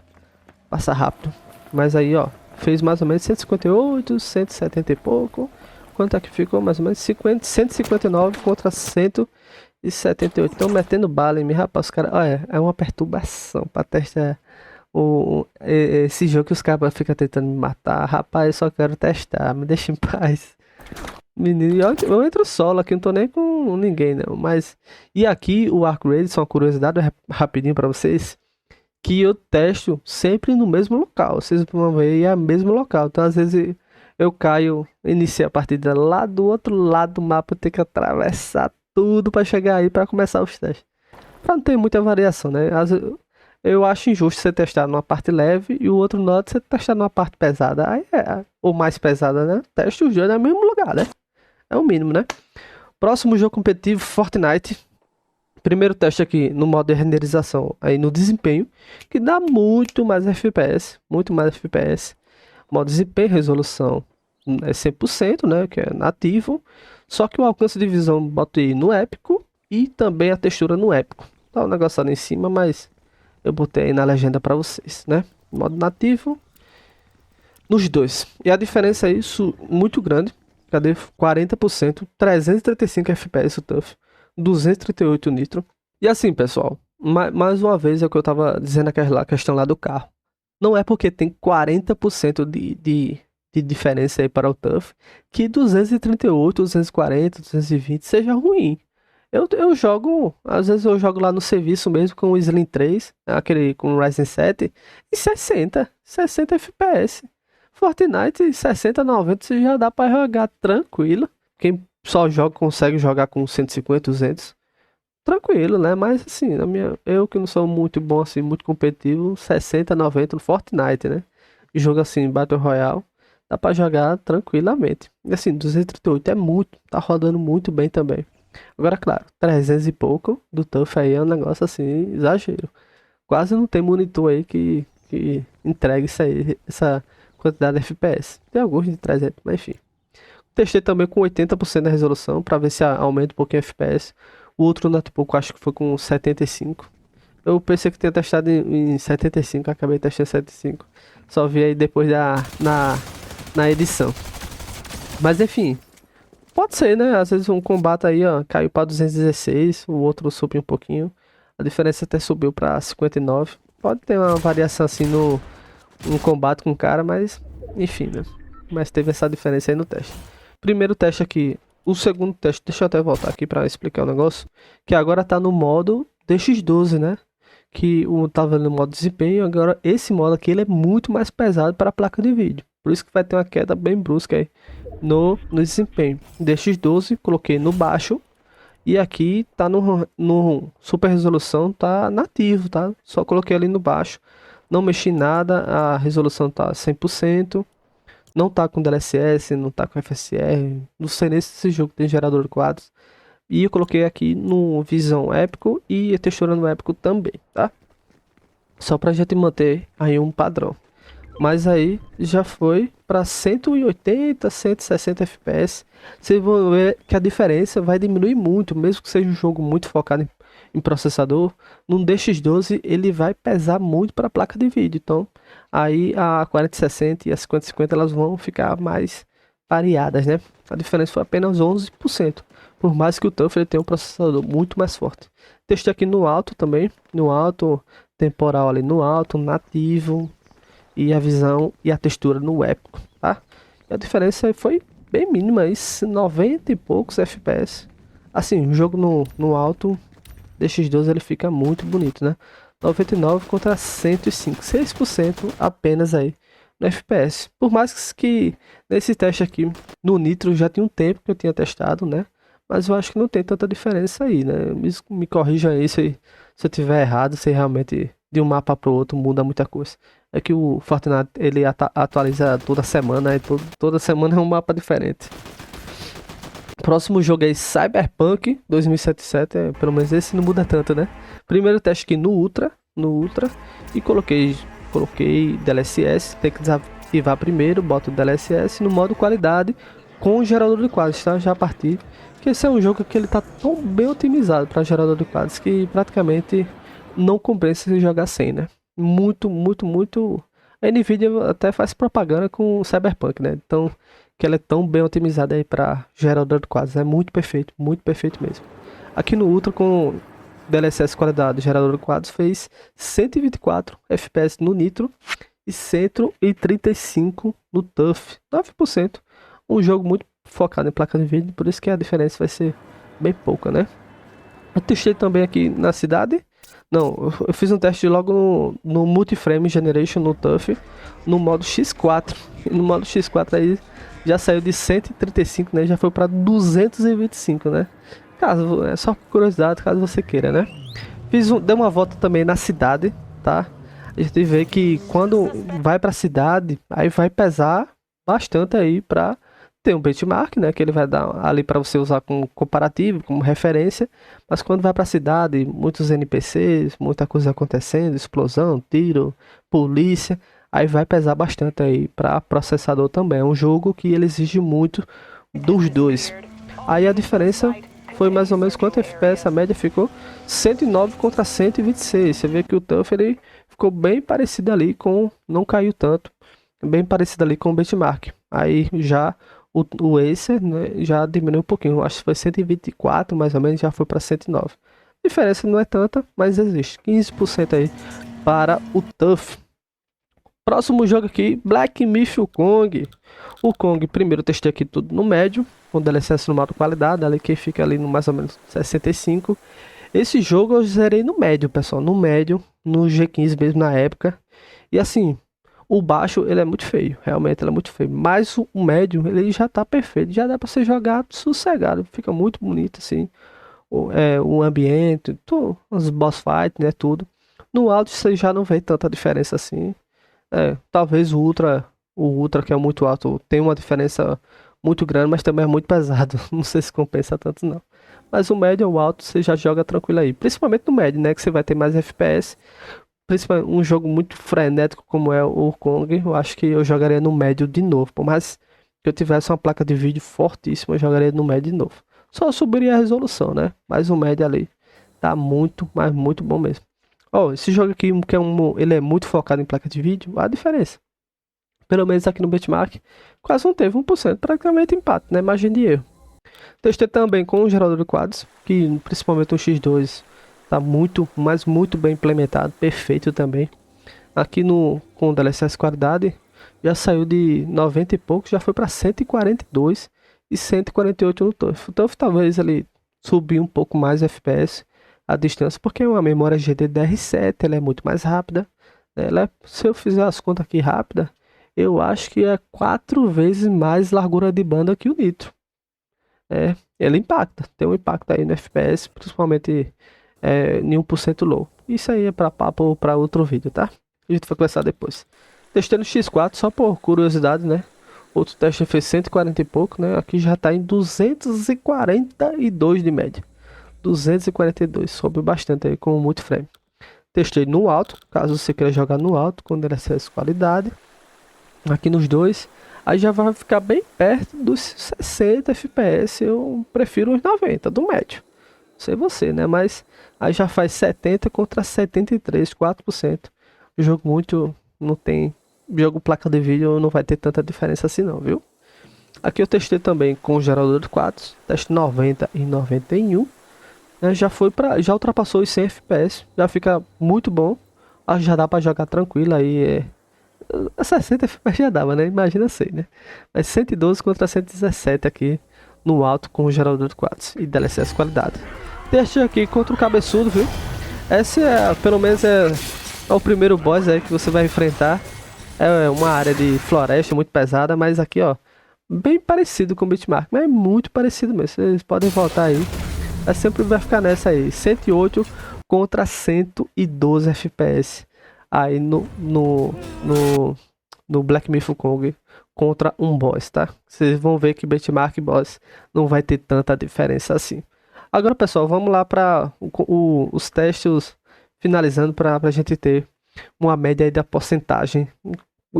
Passa rápido. Mas aí, ó, fez mais ou menos 158, 170 e pouco. Quanto é que ficou? Mais ou menos 50, 159 contra 178. Estão metendo bala em mim, rapaz. Os caras, olha, é uma perturbação pra testar esse jogo que os caras ficam tentando me matar. Rapaz, eu só quero testar, me deixa em paz. Menino, e eu entro solo aqui, não tô nem com ninguém, não. Mas. E aqui o Arc Raid, só uma curiosidade rapidinho pra vocês. Que eu testo sempre no mesmo local. Vocês vão ver, é o mesmo local. Então, às vezes, eu caio, inicio a partida lá do outro lado do mapa, eu tenho que atravessar tudo pra chegar aí pra começar os testes. Pra não ter muita variação, né? Eu acho injusto você testar numa parte leve e o outro nodo você testar numa parte pesada. Aí é, ou mais pesada, né? Teste os dois no mesmo lugar, né? É o mínimo, né? Próximo jogo competitivo, Fortnite. Primeiro teste aqui no modo de renderização, aí no desempenho, que dá muito mais FPS, muito mais FPS. Modo desempenho, resolução é 100%, né, que é nativo, só que o alcance de visão botei no épico e também a textura no épico. Tá o negócio ali em cima, mas eu botei aí na legenda para vocês, né? Modo nativo nos dois. E a diferença é isso muito grande. Cadê? 40%, 335 FPS o TUF, 238 nitro. E assim, pessoal, mais uma vez é o que eu tava dizendo aquela questão lá do carro. Não é porque tem 40% de diferença aí para o TUF que 238, 240, 220 seja ruim. Eu jogo, às vezes eu jogo lá no serviço mesmo com o Slim 3, aquele com o Ryzen 7, e 60 FPS. Fortnite 60, 90 você já dá pra jogar tranquilo. Quem só joga consegue jogar com 150, 200. Tranquilo, né? Mas assim, eu que não sou muito bom assim, muito competitivo, 60, 90 no Fortnite, né? Jogo assim, Battle Royale, dá pra jogar tranquilamente. E assim, 238 é muito, tá rodando muito bem também. Agora, claro, 300 e pouco do TUF aí é um negócio assim, exagero. Quase não tem monitor aí que entregue isso aí, essa quantidade de FPS. Tem alguns de 300, mas enfim. Testei também com 80% da resolução para ver se aumenta um pouquinho o FPS. O outro notebook acho que foi com 75. Eu pensei que tinha testado em 75, acabei testando em 75. Só vi aí depois na edição. Mas enfim, pode ser, né? Às vezes um combate aí, ó, caiu para 216, o outro subiu um pouquinho. A diferença até subiu para 59. Pode ter uma variação assim no combate com o cara, mas enfim, né? Mas teve essa diferença aí no teste. Primeiro teste aqui, o segundo teste, deixa eu até voltar aqui para explicar o negócio, que agora tá no modo DX12, né? Que o tava no modo desempenho, agora esse modo aqui ele é muito mais pesado para a placa de vídeo. Por isso que vai ter uma queda bem brusca aí no desempenho. DX12 coloquei no baixo e aqui tá no super resolução, tá nativo, tá? Só coloquei ali no baixo, não mexi em nada, a resolução tá 100%. Não tá com DLSS, não tá com FSR. Não sei nem se esse jogo tem gerador de quadros. E eu coloquei aqui no Visão Épico e a textura no Épico também, tá? Só pra gente manter aí um padrão. Mas aí já foi para 180, 160 FPS. Vocês vão ver que a diferença vai diminuir muito, mesmo que seja um jogo muito focado em processador. No DX12 ele vai pesar muito para a placa de vídeo. Então aí a 4060 e a 5050 elas vão ficar mais variadas, né? A diferença foi apenas 11%. Por mais que o TUF ele tenha um processador muito mais forte. Testei aqui no alto também, no alto, temporal ali no alto, nativo e a visão e a textura no épico, tá? E a diferença foi bem mínima, isso 90 e poucos FPS. Assim, o jogo no alto DX12 ele fica muito bonito, né? 99 contra 105, 6% apenas aí no FPS. Por mais que nesse teste aqui no Nitro já tinha um tempo que eu tinha testado, né? Mas eu acho que não tem tanta diferença aí, né? Me corrija aí se eu tiver errado, se realmente de um mapa para o outro muda muita coisa. É que o Fortnite ele atualiza toda semana, e toda semana é um mapa diferente. Próximo jogo é Cyberpunk 2077, pelo menos esse não muda tanto, né? Primeiro teste aqui no Ultra e coloquei DLSS, tem que desativar primeiro, boto o DLSS no modo qualidade com o gerador de quadros, tá? Já a partir que esse é um jogo que ele tá tão bem otimizado para gerador de quadros que praticamente não compensa se jogar sem, né? Muito A Nvidia até faz propaganda com o Cyberpunk, né? Então, que ela é tão bem otimizada aí para gerador de quadros. É muito perfeito mesmo. Aqui no Ultra, com DLSS qualidade, gerador de quadros fez 124 FPS no Nitro e 135 no TUF, 9%. Um jogo muito focado em placa de vídeo, por isso que a diferença vai ser bem pouca, né? Eu testei também aqui na cidade. Não, eu fiz um teste logo no Multiframe Generation, no TUF, no modo X4. E no modo X4 aí já saiu de 135, né? Já foi para 225, né? Caso, é só curiosidade, caso você queira, né? Dei uma volta também na cidade, tá? A gente vê que quando vai para a cidade, aí vai pesar bastante aí para ter um benchmark, né? Que ele vai dar ali para você usar como comparativo, como referência. Mas quando vai para a cidade, muitos NPCs, muita coisa acontecendo, explosão, tiro, polícia, aí vai pesar bastante aí para processador também. É um jogo que ele exige muito dos dois. Aí a diferença foi mais ou menos quanto FPS, a média ficou 109 contra 126. Você vê que o TUF ele ficou bem parecido ali com, não caiu tanto, bem parecido ali com o benchmark. Aí já o Acer, né, já diminuiu um pouquinho, acho que foi 124 mais ou menos, já foi para 109. A diferença não é tanta, mas existe 15% aí para o TUF. Próximo jogo aqui, Black Myth Wukong. O Kong, primeiro eu testei aqui tudo no médio, com DLSS no modo qualidade, ali que fica ali no mais ou menos 65. Esse jogo eu zerei no médio, pessoal, no médio, no G15 mesmo na época. E assim, o baixo ele é muito feio, realmente ele é muito feio, mas o médio ele já tá perfeito, já dá para você jogar sossegado, fica muito bonito assim, o ambiente, tudo, os boss fight, né, tudo. No alto você já não vê tanta diferença assim. Talvez o Ultra que é muito alto, tem uma diferença muito grande, mas também é muito pesado. Não sei se compensa tanto não. Mas o médio ou o alto você já joga tranquilo aí. Principalmente no médio, né? Que você vai ter mais FPS. Principalmente um jogo muito frenético como é o Kong. Eu acho que eu jogaria no médio de novo. Por mais que eu tivesse uma placa de vídeo fortíssima, eu jogaria no médio de novo. Só subiria a resolução, né? Mas o médio ali tá muito, mas muito bom mesmo. Ó, esse jogo aqui, que é ele é muito focado em placa de vídeo, olha a diferença. Pelo menos aqui no benchmark, quase não teve 1%, praticamente empate, né? Margem de erro. Testei também com o gerador de quadros, que principalmente o X2 tá muito, mas muito bem implementado, perfeito também. Aqui com o DLSS qualidade, já saiu de 90 e poucos, já foi para 142 e 148 no TUF. O TUF talvez ele subir um pouco mais FPS a distância, porque é uma memória GDDR7, ela é muito mais rápida. Se eu fizer as contas aqui rápida, eu acho que é 4 vezes mais largura de banda que o Nitro. Ele impacta, tem um impacto aí no FPS, principalmente em 1% low. Isso aí é para papo para outro vídeo, tá? A gente vai começar depois. Testei no X4 só por curiosidade, né? Outro teste fez 140 e pouco, né? Aqui já tá em 242 de média. 242, sobe bastante aí com o multiframe. Testei no alto, caso você queira jogar no alto, com DLSS qualidade. Aqui nos dois, aí já vai ficar bem perto dos 60 FPS. Eu prefiro os 90 do médio. Não sei você, né? Mas aí já faz 70 contra 73, 4%. Jogo muito, não tem jogo placa de vídeo, não vai ter tanta diferença assim não, viu? Aqui eu testei também com o gerador de quadros, teste 90 e 91. Né, já ultrapassou os 100 FPS, já fica muito bom. Já dá para jogar tranquilo aí, 60 FPS já dava, né? Imagina 100, né? Mas 112 contra 117 aqui no alto com o gerador de quadros e DLSS qualidade. Teste aqui contra o cabeçudo, viu? Esse pelo menos é o primeiro boss aí que você vai enfrentar. É uma área de floresta muito pesada, mas aqui ó, bem parecido com o Benchmark, mas é muito parecido mesmo. Vocês podem voltar aí. Sempre vai ficar nessa aí, 108 contra 112 FPS aí no Black Myth Wukong contra um boss, tá? Vocês vão ver que benchmark e boss não vai ter tanta diferença assim. Agora, pessoal, vamos lá para os testes finalizando para a gente ter uma média aí da porcentagem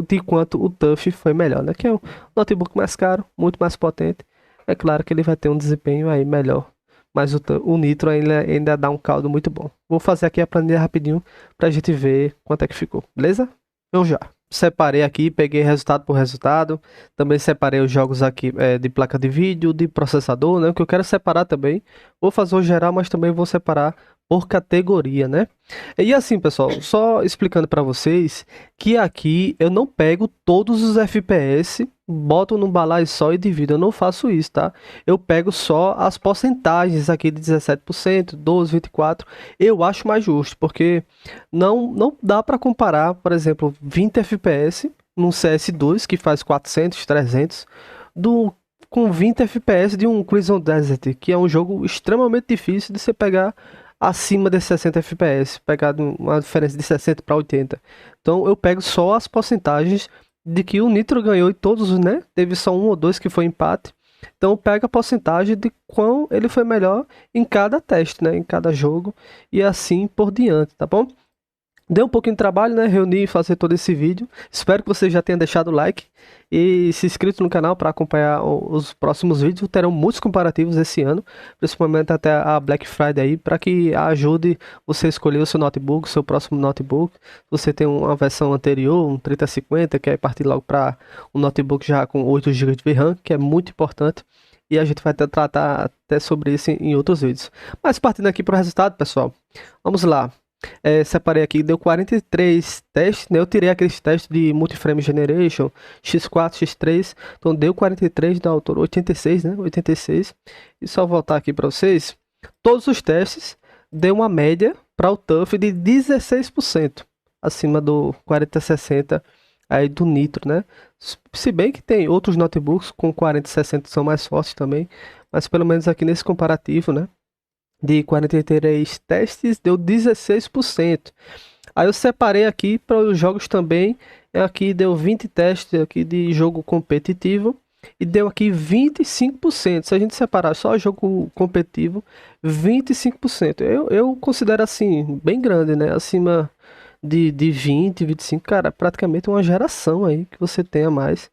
de quanto o TUF foi melhor, né? Que é um notebook mais caro, muito mais potente. É claro que ele vai ter um desempenho aí melhor. Mas o Nitro ainda dá um caldo muito bom. Vou fazer aqui a planilha rapidinho pra gente ver quanto é que ficou, beleza? Vamos já. separei aqui, peguei resultado por resultado. Também separei os jogos aqui de placa de vídeo, de processador, né? O que eu quero separar também. Vou fazer o geral, mas também vou separar por categoria, né? E assim, pessoal, só explicando para vocês que aqui eu não pego todos os FPS, boto num balaio só e divido. Eu não faço isso, tá? Eu pego só as porcentagens aqui de 17%, 12, 24%. Eu acho mais justo, porque não dá para comparar, por exemplo, 20 FPS num CS2 que faz 400, 300 com 20 FPS de um Crimson Desert, que é um jogo extremamente difícil de você pegar acima de 60 FPS, pegar uma diferença de 60 para 80. Então eu pego só as porcentagens de que o Nitro ganhou e todos, né? Teve só um ou dois que foi empate. Então pega a porcentagem de quão ele foi melhor em cada teste, né? Em cada jogo e assim por diante, tá bom? Deu um pouquinho de trabalho, né? Reunir e fazer todo esse vídeo. Espero que você já tenha deixado o like e se inscrito no canal para acompanhar os próximos vídeos. Terão muitos comparativos esse ano, principalmente até a Black Friday aí, para que ajude você a escolher o seu notebook, o seu próximo notebook. Você tem uma versão anterior, um 3050, quer partir logo para um notebook já com 8 GB de RAM, que é muito importante. E a gente vai tratar até sobre isso em outros vídeos. Mas partindo aqui para o resultado, pessoal, vamos lá. Separei aqui, deu 43 testes, né? Eu tirei aqueles testes de Multiframe Generation, X4, X3, então deu 43 da autor, 86, né? 86. E só voltar aqui para vocês, todos os testes deu uma média para o TUF de 16%, acima do 4060 aí do Nitro, né? Se bem que tem outros notebooks com 4060 que são mais fortes também, mas pelo menos aqui nesse comparativo, né? De 43 testes, deu 16%. Aí eu separei aqui para os jogos também. Aqui deu 20 testes aqui de jogo competitivo e deu aqui 25%. Se a gente separar só jogo competitivo, 25%. Eu considero assim, bem grande, né? Acima de 20, 25, cara, praticamente uma geração aí que você tenha mais.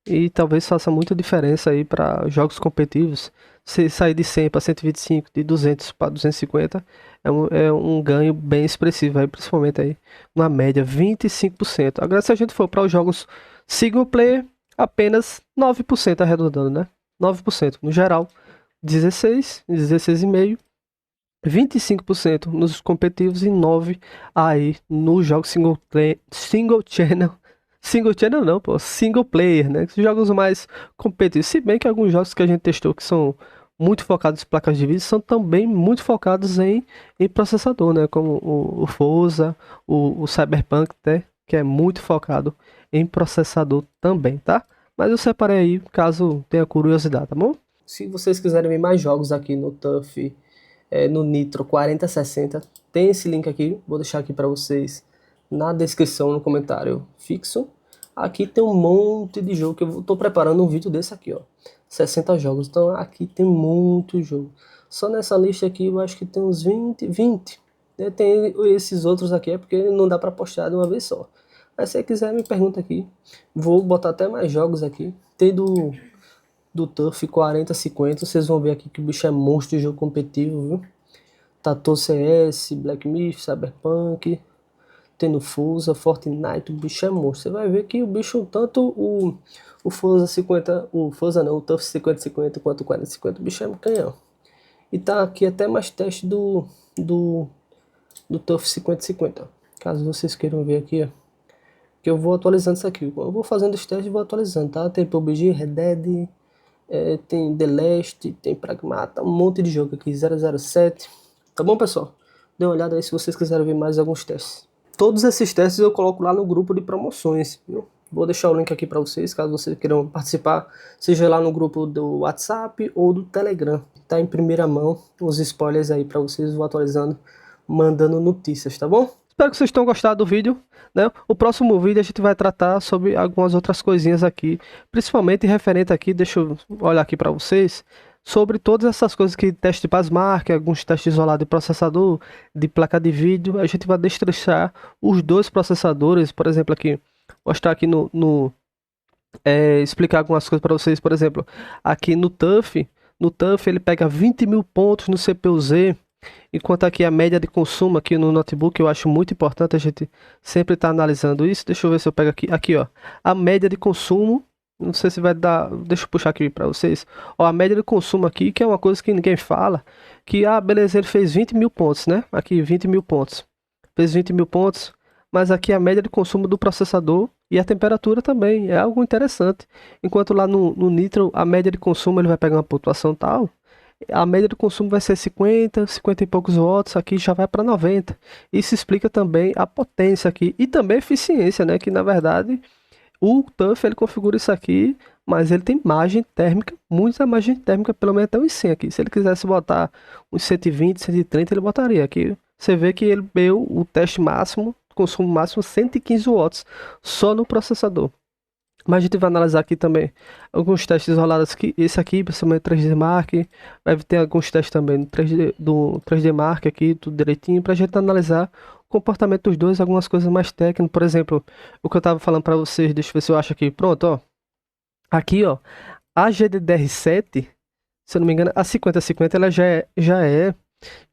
E talvez faça muita diferença aí para jogos competitivos. Se sair de 100 para 125, de 200 para 250, é um ganho bem expressivo aí, principalmente aí na média, 25%. Agora, se a gente for para os jogos single player, apenas 9% arredondando, né? 9%. No geral, 16, 16,5%, 25% nos competitivos e 9% aí nos jogos single channel. Single channel não, pô, single player, né? Os jogos mais competitivos. Se bem que alguns jogos que a gente testou que são muito focados em placas de vídeo são também muito focados em processador, né? Como o Forza, o Cyberpunk, né? Que é muito focado em processador também, tá? Mas eu separei aí caso tenha curiosidade, tá bom? Se vocês quiserem ver mais jogos aqui no TUF, no Nitro 4060, tem esse link aqui, vou deixar aqui para vocês na descrição, no comentário fixo. Aqui tem um monte de jogo que eu tô preparando um vídeo desse aqui, ó. 60 jogos, então aqui tem muito jogo. Só nessa lista aqui eu acho que tem uns 20. Tem esses outros aqui, é porque não dá para postar de uma vez só. Mas se você quiser me pergunta aqui. Vou botar até mais jogos aqui. Tem do TUF 4050, vocês vão ver aqui que o bicho é monstro de jogo competitivo, viu? Tatu CS, Black Myth, Cyberpunk, tendo Forza, Fortnite, o bicho é monstro. Você vai ver que o bicho, tanto o Forza 50, o Forza não, o TUF 5050 quanto o 4050, o bicho é canhão. E tá aqui até mais teste do TUF 5050, caso vocês queiram ver aqui, ó. Que eu vou atualizando isso aqui, eu vou fazendo os testes e vou atualizando, tá? Tem PUBG, Red Dead, tem The Last, tem Pragmata, um monte de jogo aqui, 007. Tá bom, pessoal? Dê uma olhada aí se vocês quiserem ver mais alguns testes. Todos esses testes eu coloco lá no grupo de promoções, viu? Vou deixar o link aqui para vocês, caso vocês queiram participar, seja lá no grupo do WhatsApp ou do Telegram. Tá em primeira mão os spoilers aí para vocês, vou atualizando, mandando notícias, tá bom? Espero que vocês tenham gostado do vídeo, né? O próximo vídeo a gente vai tratar sobre algumas outras coisinhas aqui, principalmente referente aqui, deixa eu olhar aqui para vocês, sobre todas essas coisas que teste de Pasmark, alguns testes isolados de processador, de placa de vídeo. A gente vai destrinchar os dois processadores, por exemplo aqui, mostrar aqui explicar algumas coisas para vocês, por exemplo, aqui no TUF ele pega 20 mil pontos no CPU-Z, Enquanto aqui a média de consumo aqui no notebook, eu acho muito importante a gente sempre estar analisando isso. Deixa eu ver se eu pego aqui. Aqui, ó. A média de consumo. Não sei se vai dar. Deixa eu puxar aqui para vocês. Ó, a média de consumo aqui, que é uma coisa que ninguém fala. Que, beleza, ele fez 20 mil pontos, né? Aqui, 20 mil pontos. Fez 20 mil pontos. Mas aqui a média de consumo do processador e a temperatura também. É algo interessante. Enquanto lá no Nitro, a média de consumo ele vai pegar uma pontuação tal. A média de consumo vai ser 50, 50 e poucos watts, aqui já vai para 90. Isso explica também a potência aqui e também a eficiência, né? Que na verdade o TUF ele configura isso aqui, mas ele tem margem térmica, muita margem térmica, pelo menos até uns 100 aqui. Se ele quisesse botar uns 120, 130, ele botaria aqui. Você vê que ele deu o teste máximo, consumo máximo 115 watts só no processador. Mas a gente vai analisar aqui também alguns testes rolados aqui. Esse aqui, principalmente 3D Mark. Vai ter alguns testes também do 3D Mark aqui, tudo direitinho. Pra gente analisar o comportamento dos dois, algumas coisas mais técnicas. Por exemplo, o que eu tava falando pra vocês, deixa eu ver se eu acho aqui. Pronto, ó. Aqui, ó. A GDDR7, se eu não me engano, a 5050 ela já é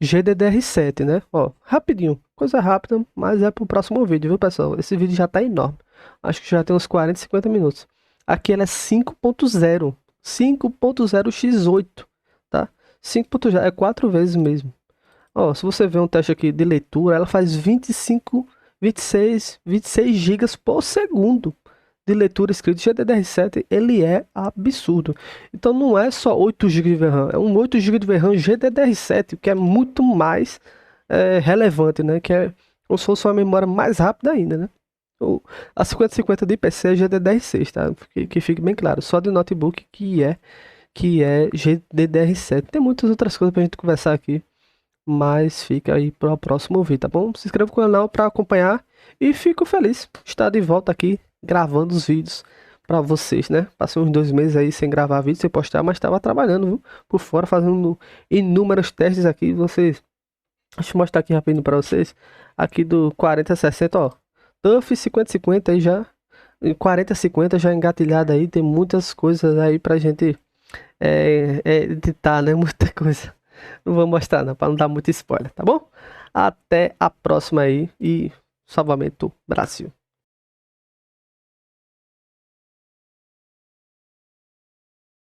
GDDR7, né? Ó, rapidinho. Coisa rápida, mas é pro próximo vídeo, viu, pessoal? Esse vídeo já tá enorme. Acho que já tem uns 40, 50 minutos. Aqui ela é 5.0. 5.0 X8, tá? 5.0 é 4 vezes mesmo. Ó, se você ver um teste aqui de leitura, ela faz 25, 26 gigas por segundo de leitura escrita. GDDR7, ele é absurdo. Então não é só 8 GB de VRAM, é um 8 GB de VRAM GDDR7, o que é muito mais relevante, né? Que é como se fosse uma memória mais rápida ainda, né? A 5050 de PC é GDDR6, tá? Que fique bem claro. Só de notebook que é GDDR7. Tem muitas outras coisas pra gente conversar aqui, mas fica aí para o próximo vídeo, tá bom? Se inscreva no canal para acompanhar e fico feliz de estar de volta aqui gravando os vídeos para vocês, né? Passei uns 2 meses aí sem gravar vídeo, sem postar, mas estava trabalhando, viu? Por fora, fazendo inúmeros testes aqui. Vocês, deixa eu mostrar aqui rapidinho para vocês. Aqui do 4060, ó. TUF 5050 aí já. 4050 já engatilhado aí. Tem muitas coisas aí pra gente editar, né? Muita coisa. Não vou mostrar não, pra não dar muito spoiler, tá bom? Até a próxima aí e salvamento Brasil.